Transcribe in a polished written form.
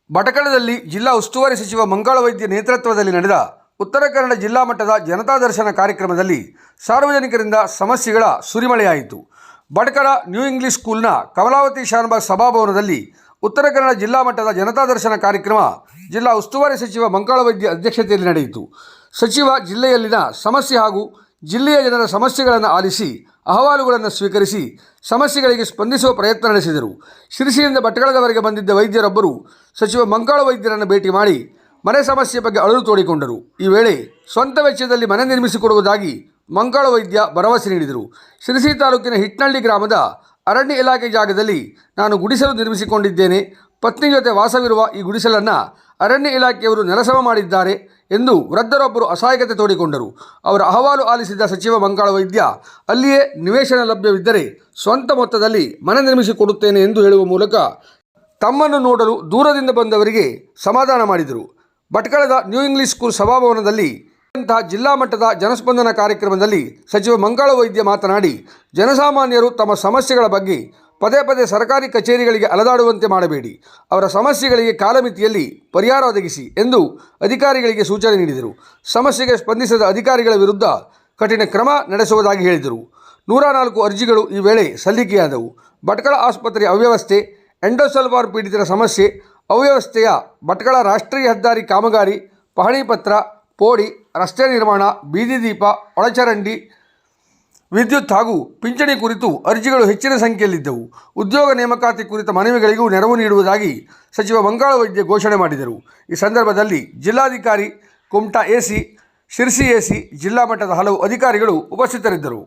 ಭಟಕಳದಲ್ಲಿ ಜಿಲ್ಲಾ ಉಸ್ತುವಾರಿ ಸಚಿವ ಮಂಕಾಳ ವೈದ್ಯ ನೇತೃತ್ವದಲ್ಲಿ ನಡೆದ ಉತ್ತರ ಕನ್ನಡ ಜಿಲ್ಲಾ ಮಟ್ಟದ ಜನತಾ ದರ್ಶನ ಕಾರ್ಯಕ್ರಮದಲ್ಲಿ ಸಾರ್ವಜನಿಕರಿಂದ ಸಮಸ್ಯೆಗಳ ಸುರಿಮಳೆಯಾಯಿತು. ಭಟಕಳ ನ್ಯೂ ಇಂಗ್ಲಿಷ್ ಸ್ಕೂಲ್ನ ಕಮಲಾವತಿ ಶಾನಭಾಗ್ ಸಭಾಭವನದಲ್ಲಿ ಉತ್ತರ ಕನ್ನಡ ಜಿಲ್ಲಾ ಮಟ್ಟದ ಜನತಾ ದರ್ಶನ ಕಾರ್ಯಕ್ರಮ ಜಿಲ್ಲಾ ಉಸ್ತುವಾರಿ ಸಚಿವ ಮಂಕಾಳ ವೈದ್ಯ ಅಧ್ಯಕ್ಷತೆಯಲ್ಲಿ ನಡೆಯಿತು. ಸಚಿವ ಜಿಲ್ಲೆಯಲ್ಲಿನ ಸಮಸ್ಯೆ ಹಾಗೂ ಜಿಲ್ಲೆಯ ಜನರ ಸಮಸ್ಯೆಗಳನ್ನು ಆಲಿಸಿ ಅಹವಾಲುಗಳನ್ನು ಸ್ವೀಕರಿಸಿ ಸಮಸ್ಯೆಗಳಿಗೆ ಸ್ಪಂದಿಸುವ ಪ್ರಯತ್ನ ನಡೆಸಿದರು. ಶಿರಸಿಯಿಂದ ಭಟಕಳದವರೆಗೆ ಬಂದಿದ್ದ ವೈದ್ಯರೊಬ್ಬರು ಸಚಿವ ಮಂಕಾಳ ವೈದ್ಯರನ್ನು ಭೇಟಿ ಮಾಡಿ ಮನೆ ಸಮಸ್ಯೆ ಬಗ್ಗೆ ಅಳಲು ತೋಡಿಕೊಂಡರು. ಈ ವೇಳೆ ಸ್ವಂತ ವೆಚ್ಚದಲ್ಲಿ ಮನೆ ನಿರ್ಮಿಸಿಕೊಡುವುದಾಗಿ ಮಂಕಾಳ ವೈದ್ಯ ಭರವಸೆ ನೀಡಿದರು. ಶಿರಸಿ ತಾಲೂಕಿನ ಹಿಟ್ನಳ್ಳಿ ಗ್ರಾಮದ ಅರಣ್ಯ ಇಲಾಖೆ ಜಾಗದಲ್ಲಿ ನಾನು ಗುಡಿಸಲು ನಿರ್ಮಿಸಿಕೊಂಡಿದ್ದೇನೆ. ಪತ್ನಿ ಜೊತೆ ವಾಸವಿರುವ ಈ ಗುಡಿಸಲನ್ನು ಅರಣ್ಯ ಇಲಾಖೆಯವರು ನೆಲಸಮ ಮಾಡಿದ್ದಾರೆ ಎಂದು ವೃದ್ಧರೊಬ್ಬರು ಅಸಹಾಯಕತೆ ತೋಡಿಕೊಂಡರು. ಅವರ ಅಹವಾಲು ಆಲಿಸಿದ ಸಚಿವ ಮಂಕಾಳ ವೈದ್ಯ ಅಲ್ಲಿಯೇ ನಿವೇಶನ ಲಭ್ಯವಿದ್ದರೆ ಸ್ವಂತ ಮೊತ್ತದಲ್ಲಿ ಮನೆ ನಿರ್ಮಿಸಿಕೊಡುತ್ತೇನೆ ಎಂದು ಹೇಳುವ ಮೂಲಕ ತಮ್ಮನ್ನು ನೋಡಲು ದೂರದಿಂದ ಬಂದವರಿಗೆ ಸಮಾಧಾನ ಮಾಡಿದರು. ಭಟಕಳದ ನ್ಯೂ ಇಂಗ್ಲಿಷ್ ಸ್ಕೂಲ್ ಸಭಾಭವನದಲ್ಲಿ ಜಿಲ್ಲಾ ಮಟ್ಟದ ಜನಸ್ಪಂದನ ಕಾರ್ಯಕ್ರಮದಲ್ಲಿ ಸಚಿವ ಮಂಕಾಳ ವೈದ್ಯ ಮಾತನಾಡಿ, ಜನಸಾಮಾನ್ಯರು ತಮ್ಮ ಸಮಸ್ಯೆಗಳ ಬಗ್ಗೆ ಪದೇ ಪದೇ ಸರ್ಕಾರಿ ಕಚೇರಿಗಳಿಗೆ ಅಲೆದಾಡುವಂತೆ ಮಾಡಬೇಡಿ. ಅವರ ಸಮಸ್ಯೆಗಳಿಗೆ ಕಾಲಮಿತಿಯಲ್ಲಿ ಪರಿಹಾರ ಒದಗಿಸಿ ಎಂದು ಅಧಿಕಾರಿಗಳಿಗೆ ಸೂಚನೆ ನೀಡಿದರು. ಸಮಸ್ಯೆಗೆ ಸ್ಪಂದಿಸದ ಅಧಿಕಾರಿಗಳ ವಿರುದ್ಧ ಕಠಿಣ ಕ್ರಮ ನಡೆಸುವುದಾಗಿ ಹೇಳಿದರು. 104 ಅರ್ಜಿಗಳು ಈ ವೇಳೆ ಸಲ್ಲಿಕೆಯಾದವು. ಭಟಕಳ ಆಸ್ಪತ್ರೆಯ ಅವ್ಯವಸ್ಥೆ, ಎಂಡೋಸಲ್ಫಾನ್ ಪೀಡಿತರ ಸಮಸ್ಯೆ, ಅವ್ಯವಸ್ಥೆಯ ಭಟಕಳ ರಾಷ್ಟ್ರೀಯ ಹೆದ್ದಾರಿ ಕಾಮಗಾರಿ, ಪಹಣಿ ಪತ್ರ, ಪೋಡಿ, ರಸ್ತೆ ನಿರ್ಮಾಣ, ಬೀದಿ ದೀಪ, ಒಳಚರಂಡಿ, ವಿದ್ಯುತ್ ಹಾಗೂ ಪಿಂಚಣಿ ಕುರಿತು ಅರ್ಜಿಗಳು ಹೆಚ್ಚಿನ ಸಂಖ್ಯೆಯಲ್ಲಿದ್ದವು. ಉದ್ಯೋಗ ನೇಮಕಾತಿ ಕುರಿತ ಮನವಿಗಳಿಗೂ ನೆರವು ನೀಡುವುದಾಗಿ ಸಚಿವ ಮಂಕಾಳ ವೈದ್ಯ ಘೋಷಣೆ ಮಾಡಿದರು. ಈ ಸಂದರ್ಭದಲ್ಲಿ ಜಿಲ್ಲಾಧಿಕಾರಿ ಕುಮಟಾ ಎಸಿ, ಶಿರಸಿ ಎಸಿ, ಜಿಲ್ಲಾ ಮಟ್ಟದ ಹಲವು ಅಧಿಕಾರಿಗಳು ಉಪಸ್ಥಿತರಿದ್ದರು.